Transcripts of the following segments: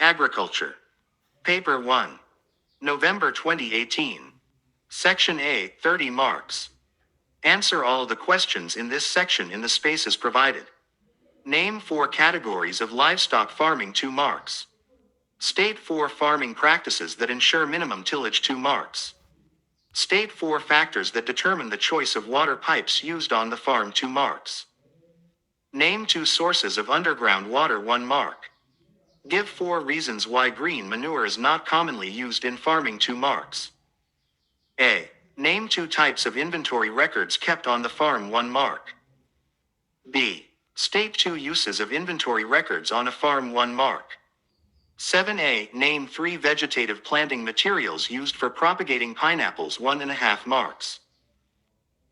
Agriculture. Paper 1. November 2018. Section A, 30 marks. Answer all the questions in this section in the spaces provided. Name 4 categories of livestock farming, 2 marks. State 4 farming practices that ensure minimum tillage, 2 marks. State 4 factors that determine the choice of water pipes used on the farm, 2 marks. Name 2 sources of underground water, 1 mark. Give 4 reasons why green manure is not commonly used in farming, 2 marks. A. Name 2 types of inventory records kept on the farm, 1 mark. B. State 2 uses of inventory records on a farm, 1 mark. 7a. Name 3 vegetative planting materials used for propagating pineapples, 1.5 marks.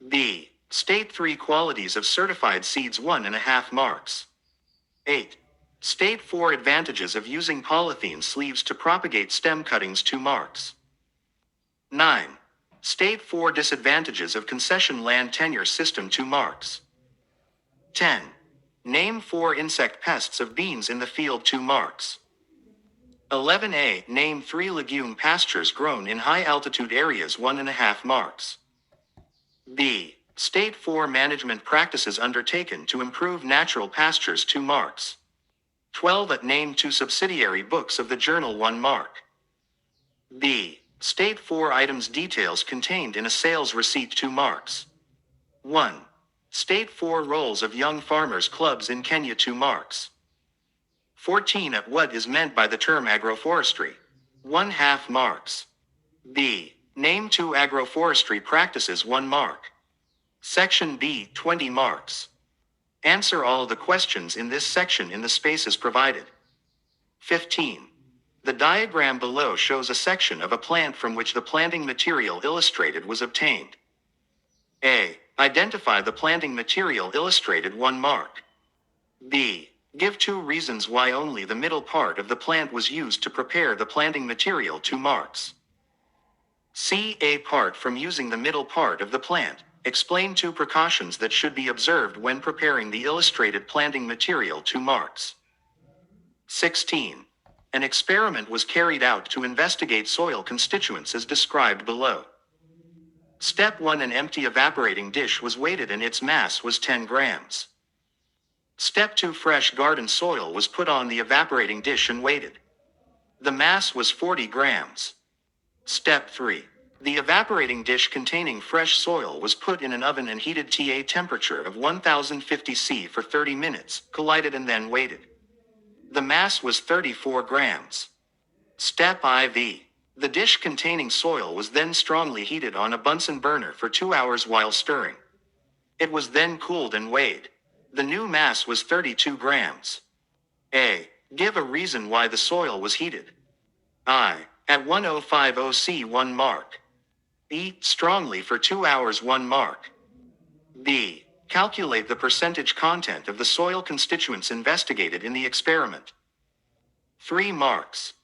B. State 3 qualities of certified seeds, 1.5 marks. 8. State 4 advantages of using polythene sleeves to propagate stem cuttings, 2 marks. 9. State 4 disadvantages of concession land tenure system, 2 marks. 10. Name 4 insect pests of beans in the field, 2 marks. 11a. Name 3 legume pastures grown in high-altitude areas, 1.5 marks. B. State 4 management practices undertaken to improve natural pastures, 2 marks. 12. Name 2 subsidiary books of the journal, 1 mark. B. State 4 items details contained in a sales receipt, 2 marks. 1. State 4 roles of young farmers clubs in Kenya, 2 marks. 14. What is meant by the term agroforestry? 1/2 marks. B. Name 2 agroforestry practices, 1 mark. Section B, 20 marks. Answer all the questions in this section in the spaces provided. 15. The diagram below shows a section of a plant from which the planting material illustrated was obtained. A. Identify the planting material illustrated, 1 mark. B. Give 2 reasons why only the middle part of the plant was used to prepare the planting material, 2 marks. C. Apart from using the middle part of the plant, explain 2 precautions that should be observed when preparing the illustrated planting material, 2 marks. 16. An experiment was carried out to investigate soil constituents as described below. Step 1. An empty evaporating dish was weighted and its mass was 10 grams. Step 2. Fresh garden soil was put on the evaporating dish and weighted. The mass was 40 grams. Step 3. The evaporating dish containing fresh soil was put in an oven and heated to a temperature of 1050 C for 30 minutes, collided and then weighted. The mass was 34 grams. Step IV. The dish containing soil was then strongly heated on a Bunsen burner for 2 hours while stirring. It was then cooled and weighed. The new mass was 32 grams. A. Give a reason why the soil was heated. I. At 1050 C, 1 mark. B. Strongly for 2 hours, 1 mark. B. Calculate the percentage content of the soil constituents investigated in the experiment. 3 marks.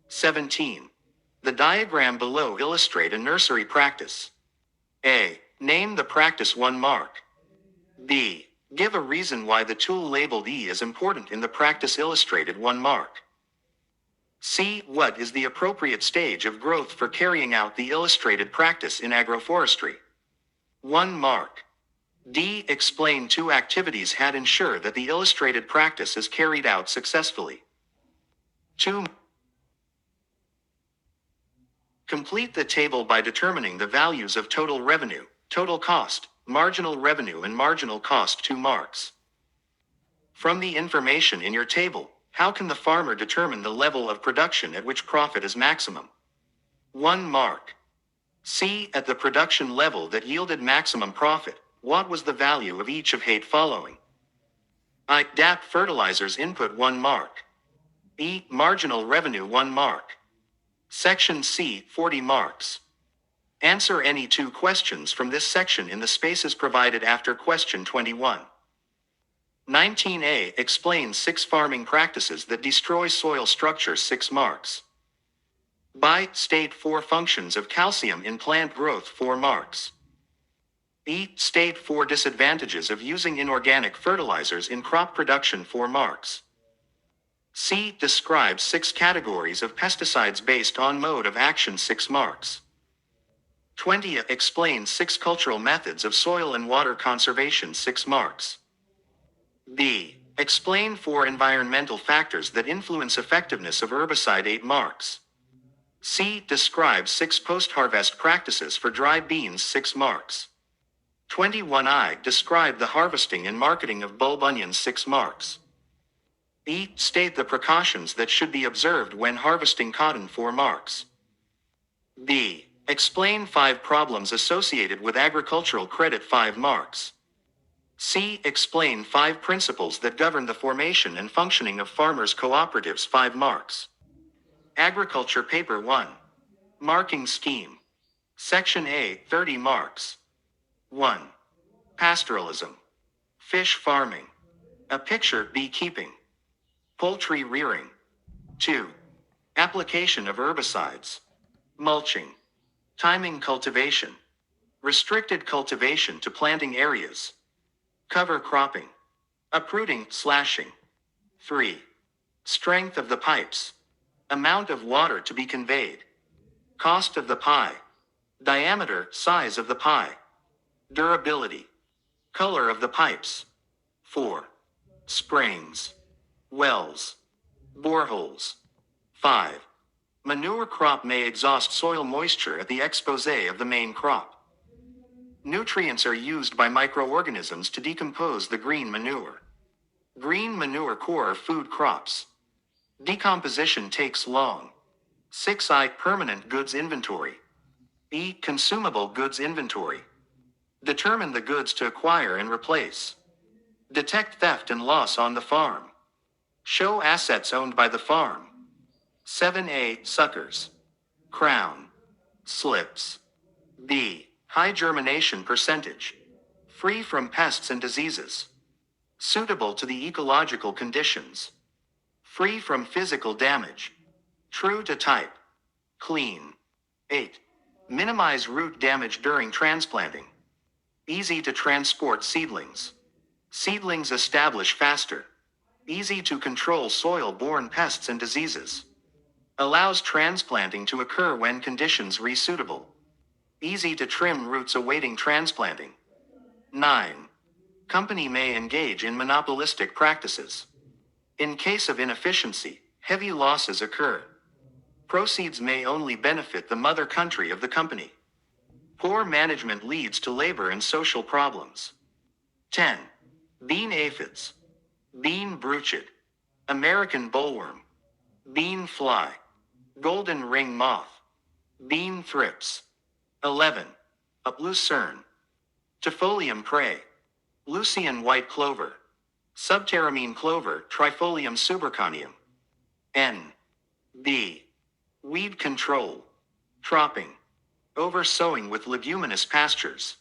17. The diagram below illustrate a nursery practice. A. Name the practice, 1 mark. B. Give a reason why the tool labeled E is important in the practice illustrated, 1 mark. C. What is the appropriate stage of growth for carrying out the illustrated practice in agroforestry? 1 mark. D. Explain 2 activities that ensure that the illustrated practice is carried out successfully. 2. Complete the table by determining the values of total revenue, total cost, marginal revenue and marginal cost, 2 marks. From the information in your table, how can the farmer determine the level of production at which profit is maximum? 1 mark. C. At the production level that yielded maximum profit, what was the value of each of 8 following? I. DAP fertilizers input, 1 mark. E. Marginal revenue, 1 mark. Section C, 40 marks. Answer any 2 questions from this section in the spaces provided after question 21. 19a. Explain 6 farming practices that destroy soil structure, 6 marks. By. State 4 functions of calcium in plant growth, 4 marks. B. State 4 disadvantages of using inorganic fertilizers in crop production, 4 marks. C. Describe 6 categories of pesticides based on mode of action, 6 marks. 20. Explain 6 cultural methods of soil and water conservation, 6 marks. B. Explain 4 environmental factors that influence effectiveness of herbicide, 8 marks. C. Describe 6 post-harvest practices for dry beans, 6 marks. 21. Describe the harvesting and marketing of bulb onions, 6 marks. E. State the precautions that should be observed when harvesting cotton, 4 marks. B. Explain 5 problems associated with agricultural credit, 5 marks. C. Explain 5 principles that govern the formation and functioning of farmers' cooperatives, 5 marks. Agriculture Paper 1. Marking Scheme. Section A, 30 marks. 1. Pastoralism. Fish farming. A picture, beekeeping. Poultry rearing. 2. Application of herbicides. Mulching. Timing cultivation. Restricted cultivation to planting areas. Cover cropping. Uprooting, slashing. 3. Strength of the pipes. Amount of water to be conveyed. Cost of the pie. Diameter, size of the pie. Durability. Color of the pipes. 4. Springs. Wells. Boreholes. 5. Manure crop may exhaust soil moisture at the expose of the main crop. Nutrients are used by microorganisms to decompose the green manure. Green manure core food crops. Decomposition takes long. 6. Permanent goods inventory. E. Consumable goods inventory. Determine the goods to acquire and replace. Detect theft and loss on the farm. Show assets owned by the farm. 7. Suckers. Crown. Slips. B. High germination percentage. Free from pests and diseases. Suitable to the ecological conditions. Free from physical damage. True to type. Clean. 8. Minimize root damage during transplanting. Easy to transport seedlings. Seedlings establish faster. Easy to control soil-borne pests and diseases. Allows transplanting to occur when conditions re-suitable. Easy to trim roots awaiting transplanting. 9. Company may engage in monopolistic practices. In case of inefficiency, heavy losses occur. Proceeds may only benefit the mother country of the company. Poor management leads to labor and social problems. 10. Bean aphids. Bean bruchid. American bollworm. Bean fly. Golden ring moth. Bean thrips. 11. Lucerne. Tifolium prey. Lucian white clover. Subterramine clover, Trifolium suberconium. N. B. Weed control. Tropping. Oversowing with leguminous pastures.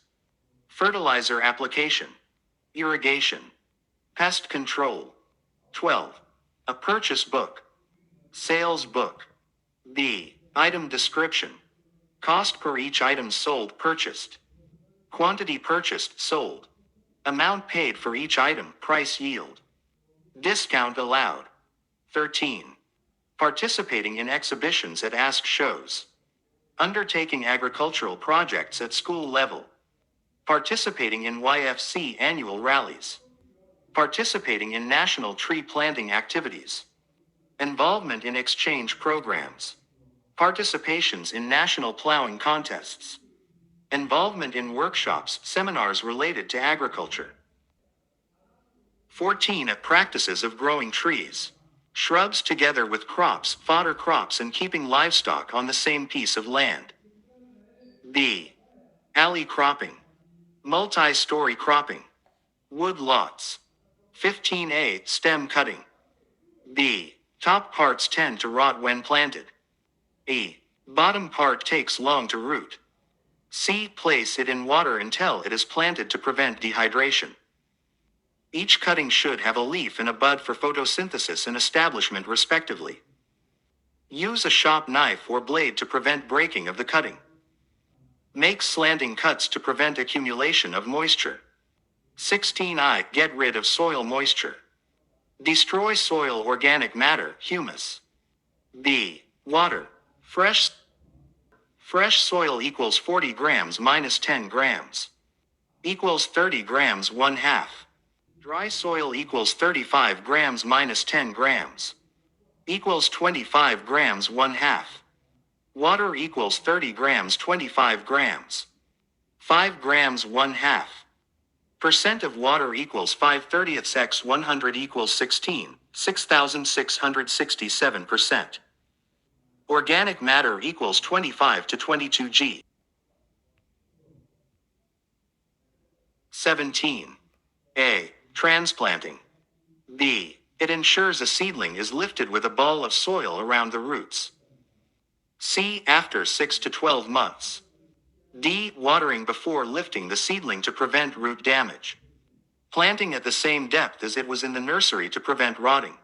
Fertilizer application. Irrigation. Pest control. 12. A purchase book. Sales book. B. Item description. Cost per each item sold, purchased. Quantity purchased, sold. Amount paid for each item, price, yield. Discount allowed. 13. Participating in exhibitions at Ask shows. Undertaking agricultural projects at school level. Participating in YFC annual rallies. Participating in national tree planting activities. Involvement in exchange programs. Participations in national plowing contests. Involvement in workshops, seminars related to agriculture. 14. Practices of growing trees. Shrubs together with crops, fodder crops, and keeping livestock on the same piece of land. B. Alley cropping. Multi-story cropping. Wood lots. 15. Stem cutting. B. Top parts tend to rot when planted. E. Bottom part takes long to root. C. Place it in water until it is planted to prevent dehydration. Each cutting should have a leaf and a bud for photosynthesis and establishment respectively. Use a shop knife or blade to prevent breaking of the cutting. Make slanting cuts to prevent accumulation of moisture. 16. Get rid of soil moisture. Destroy soil organic matter, humus. B. Water. Fresh soil equals 40 grams minus 10 grams. Equals 30 grams 1/2. Dry soil equals 35 grams minus 10 grams. Equals 25 grams 1/2. Water equals 30 grams 25 grams. 5 grams 1/2. Percent of water equals 5/30 x 100 equals 16, 6,667%. Organic matter equals 25 to 22 g. 17. A. Transplanting. B. It ensures a seedling is lifted with a ball of soil around the roots. C. After 6 to 12 months. D. Watering before lifting the seedling to prevent root damage. Planting at the same depth as it was in the nursery to prevent rotting.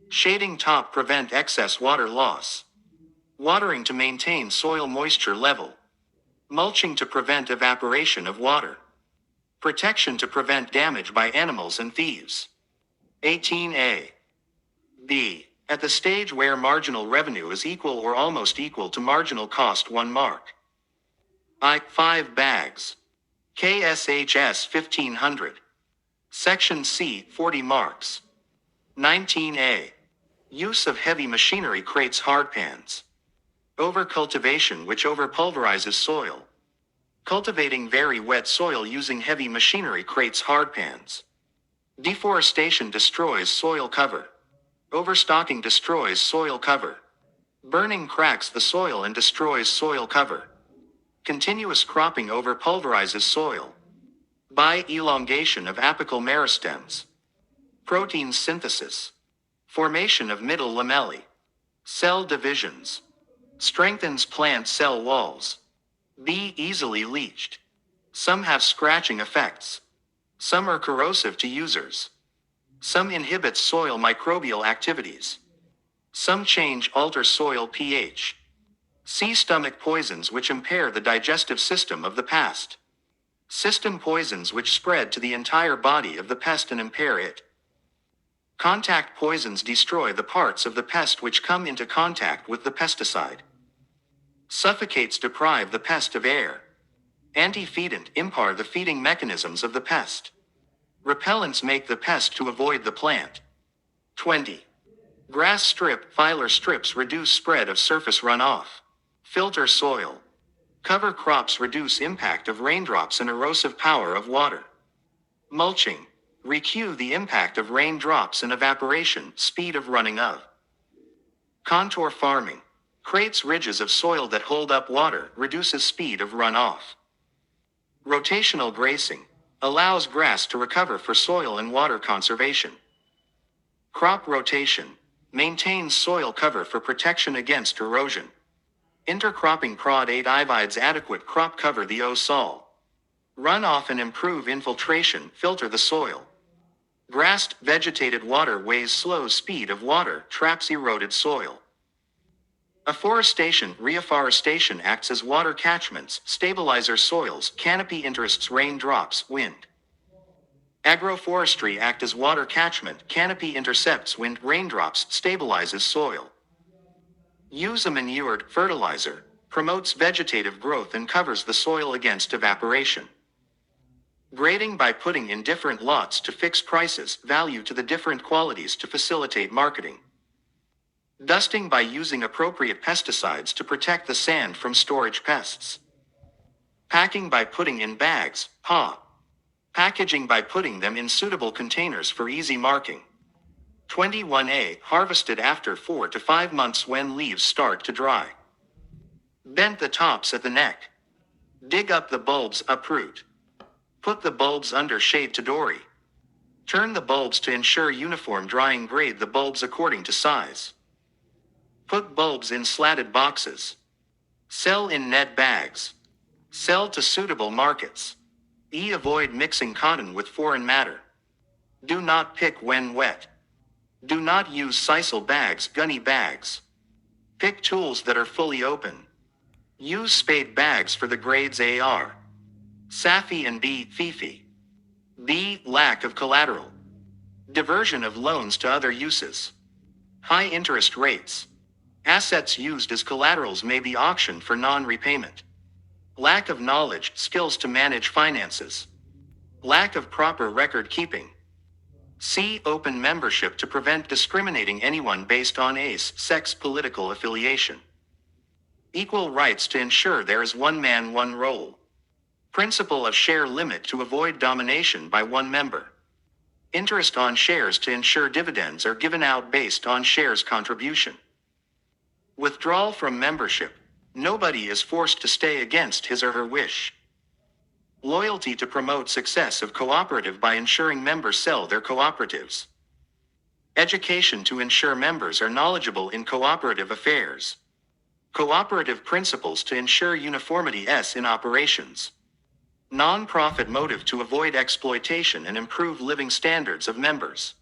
Shading top prevent excess water loss. Watering to maintain soil moisture level. Mulching to prevent evaporation of water. Protection to prevent damage by animals and thieves. 18a. B. At the stage where marginal revenue is equal or almost equal to marginal cost 1 mark. I. 5 bags. KSHS 1500. Section C. 40 marks. 19a. Use of heavy machinery creates hardpans. Overcultivation which overpulverizes soil. Cultivating very wet soil using heavy machinery creates hardpans. Deforestation destroys soil cover. Overstocking destroys soil cover. Burning cracks the soil and destroys soil cover. Continuous cropping overpulverizes soil. By elongation of apical meristems. Protein synthesis. Formation of middle lamellae. Cell divisions. Strengthens plant cell walls. B. Easily leached. Some have scratching effects. Some are corrosive to users. Some inhibit soil microbial activities. Some alter soil pH. C. Stomach poisons which impair the digestive system of the pest. System poisons which spread to the entire body of the pest and impair it. Contact poisons destroy the parts of the pest which come into contact with the pesticide. Suffocates deprive the pest of air. Anti-feedant impair the feeding mechanisms of the pest. Repellents make the pest to avoid the plant. 20. Grass strip, filer strips reduce spread of surface runoff. Filter soil. Cover crops reduce impact of raindrops and erosive power of water. Mulching. Recue the impact of raindrops and evaporation, speed of running of. Contour farming. Creates ridges of soil that hold up water, reduces speed of runoff. Rotational grazing. Allows grass to recover for soil and water conservation. Crop rotation. Maintains soil cover for protection against erosion. Intercropping provides adequate crop cover the sol. Runoff and improve infiltration, filter the soil. Grassed, vegetated waterways slow speed of water, traps eroded soil. Reforestation acts as water catchments, stabilizer soils, canopy interests raindrops, wind. Agroforestry act as water catchment, canopy intercepts wind, raindrops, stabilizes soil. Use a manured fertilizer, promotes vegetative growth and covers the soil against evaporation. Grading by putting in different lots to fix prices, value to the different qualities to facilitate marketing. Dusting by using appropriate pesticides to protect the sand from storage pests. Packing by putting in bags, Packaging by putting them in suitable containers for easy marking. 21a. Harvested after 4 to 5 months when leaves start to dry. Bent the tops at the neck. Dig up the bulbs, uproot. Put the bulbs under shade to dory. Turn the bulbs to ensure uniform drying. Grade the bulbs according to size. Put bulbs in slatted boxes. Sell in net bags. Sell to suitable markets. Avoid mixing cotton with foreign matter. Do not pick when wet. Do not use sisal bags, gunny bags. Pick tools that are fully open. Use spade bags for the grades AR. Safi and B. Fifi. B. Lack of collateral. Diversion of loans to other uses. High interest rates. Assets used as collaterals may be auctioned for non-repayment. Lack of knowledge, skills to manage finances. Lack of proper record keeping. C. Open membership to prevent discriminating anyone based on ace, sex, political affiliation. Equal rights to ensure there is one man, one role. Principle of share limit to avoid domination by one member. Interest on shares to ensure dividends are given out based on shares contribution. Withdrawal from membership. Nobody is forced to stay against his or her wish. Loyalty to promote success of cooperative by ensuring members sell their cooperatives. Education to ensure members are knowledgeable in cooperative affairs. Cooperative principles to ensure uniformity in operations. Non-profit motive to avoid exploitation and improve living standards of members.